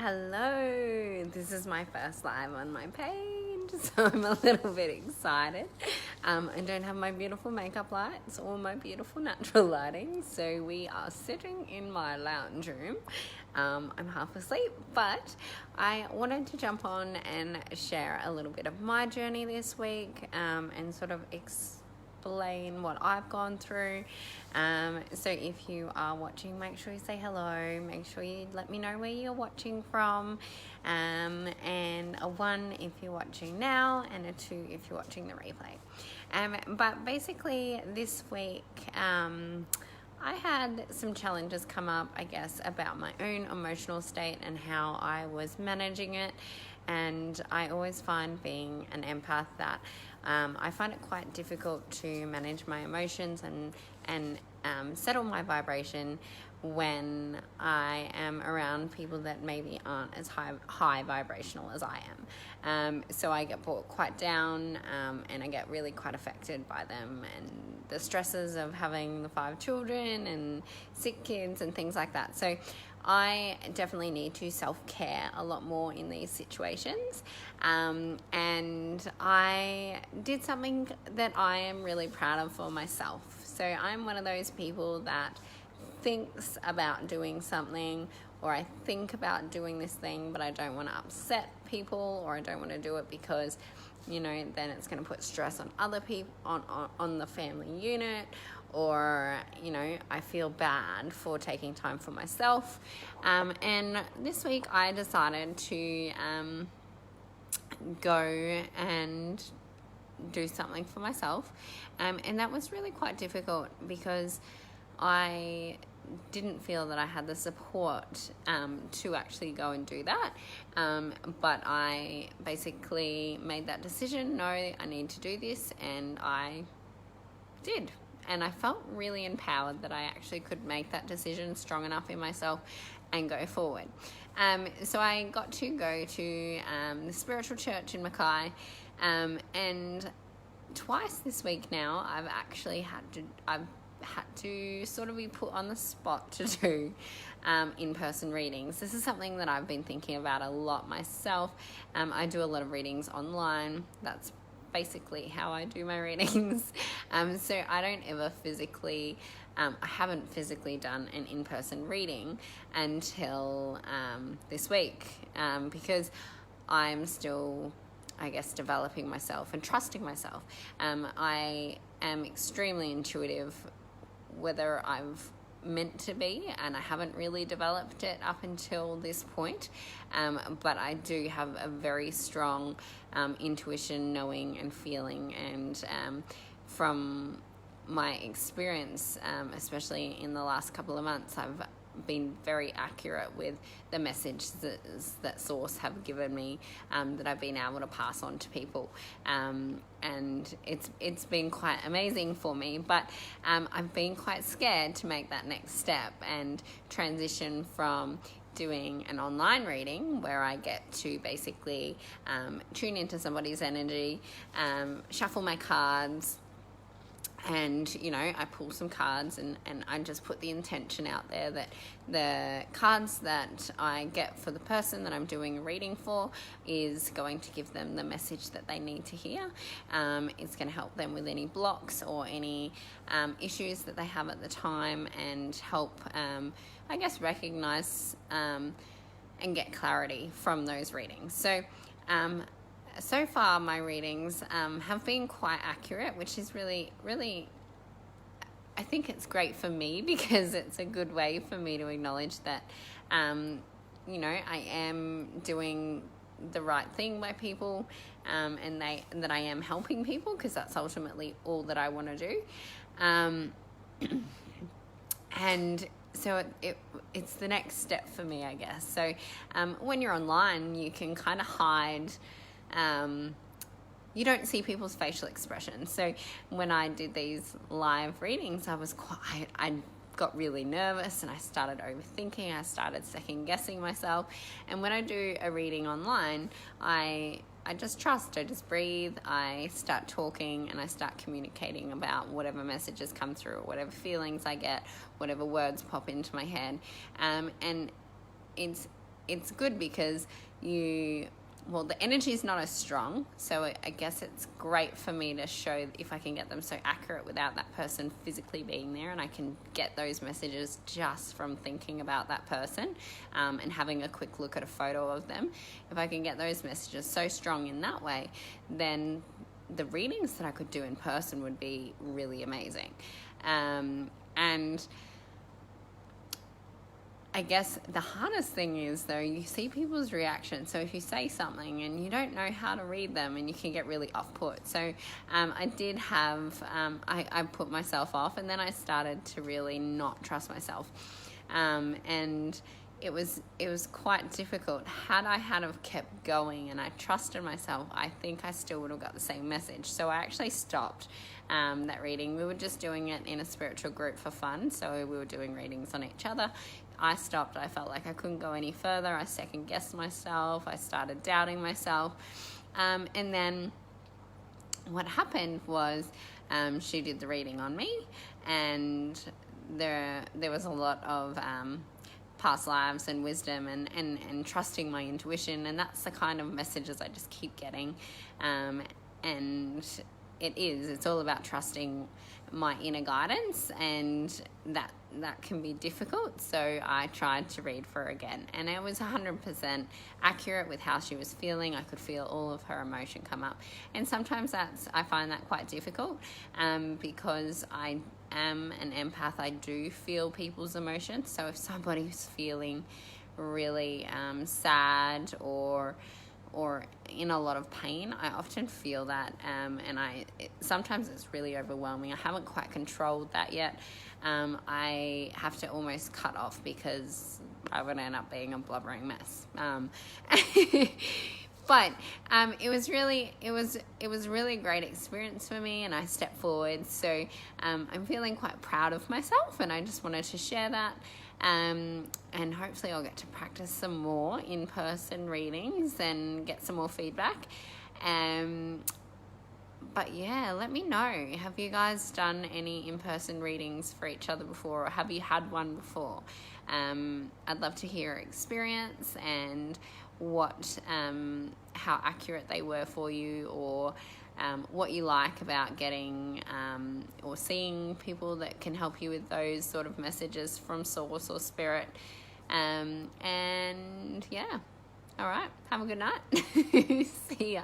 Hello, this is my first live on my page, so I'm a little bit excited. I don't have my beautiful makeup lights or my beautiful natural lighting, so we are sitting in my lounge room. I'm half asleep, but I wanted to jump on and share a little bit of my journey this week and sort of explain what I've gone through. So if you are watching, make sure you say hello, make sure you let me know where you're watching from, and a 1 if you're watching now and a 2 if you're watching the replay. But basically this week I had some challenges come up, I guess, about my own emotional state and how I was managing it. And I always find, being an empath, that I find it quite difficult to manage my emotions and settle my vibration when I am around people that maybe aren't as high vibrational as I am. So I get brought quite down, and I get really quite affected by them and the stresses of having the 5 children and sick kids and things like that. So I definitely need to self-care a lot more in these situations. And I did something that I am really proud of for myself. So I'm one of those people that thinks about doing something, or I think about doing this thing, but I don't want to upset people, or I don't want to do it because, then it's going to put stress on other people, on the family unit, or, I feel bad for taking time for myself. And this week I decided to go and do something for myself. And that was really quite difficult because I didn't feel that I had the support to actually go and do that. But I basically made that decision. No, I need to do this, and I did. And I felt really empowered that I actually could make that decision strong enough in myself and go forward. So I got to go to the spiritual church in Mackay, and twice this week now I've had to sort of be put on the spot to do in-person readings. This is something that I've been thinking about a lot myself. I do a lot of readings online. That's basically how I do my readings. So I don't ever physically, I haven't physically done an in-person reading until this week, because I'm still, I guess, developing myself and trusting myself. I am extremely intuitive, whether I've meant to be, and I haven't really developed it up until this point, but I do have a very strong intuition, knowing and feeling, and from my experience, especially in the last couple of months, I've been very accurate with the messages that Source have given me, that I've been able to pass on to people, and it's been quite amazing for me. But I've been quite scared to make that next step and transition from doing an online reading where I get to basically tune into somebody's energy, shuffle my cards, and I pull some cards and I just put the intention out there that the cards that I get for the person that I'm doing a reading for is going to give them the message that they need to hear. It's going to help them with any blocks or any issues that they have at the time, and help I guess recognize and get clarity from those readings. So far, my readings have been quite accurate, which is really, really, I think it's great for me, because it's a good way for me to acknowledge that, I am doing the right thing by people, and that I am helping people, because that's ultimately all that I want to do. And so it's the next step for me, I guess. So when you're online, you can kind of hide. You don't see people's facial expressions. So when I did these live readings, I got really nervous, and I started overthinking. I started second guessing myself. And when I do a reading online, I just trust. I just breathe. I start talking, and I start communicating about whatever messages come through, or whatever feelings I get, whatever words pop into my head. And it's good because the energy is not as strong, so I guess it's great for me to show if I can get them so accurate without that person physically being there, and I can get those messages just from thinking about that person and having a quick look at a photo of them. If I can get those messages so strong in that way, then the readings that I could do in person would be really amazing. And I guess the hardest thing is, though, you see people's reaction. So if you say something and you don't know how to read them, and you can get really off-put. So I did have, I put myself off, and then I started to really not trust myself. And it was quite difficult. Had I have kept going and I trusted myself, I think I still would have got the same message. So I actually stopped that reading. We were just doing it in a spiritual group for fun, so we were doing readings on each other. I stopped. I felt like I couldn't go any further. I second-guessed myself. I started doubting myself. And then what happened was she did the reading on me, and there was a lot of past lives and wisdom and trusting my intuition, and that's the kind of messages I just keep getting. And it's all about trusting my inner guidance, and that can be difficult. So I tried to read for her again, and it was 100% accurate with how she was feeling. I could feel all of her emotion come up, and sometimes I find that quite difficult because I am an empath. I do feel people's emotions. So if somebody's feeling really sad or in a lot of pain, I often feel that, and sometimes it's really overwhelming. I haven't quite controlled that yet. I have to almost cut off because I would end up being a blubbering mess. But it was really a great experience for me, and I stepped forward. So I'm feeling quite proud of myself, and I just wanted to share that. And hopefully I'll get to practice some more in-person readings and get some more feedback. But yeah, let me know. Have you guys done any in-person readings for each other before, or have you had one before? I'd love to hear your experience and how accurate they were for you, or what you like about getting or seeing people that can help you with those sort of messages from source or spirit. And yeah, all right, have a good night. See ya.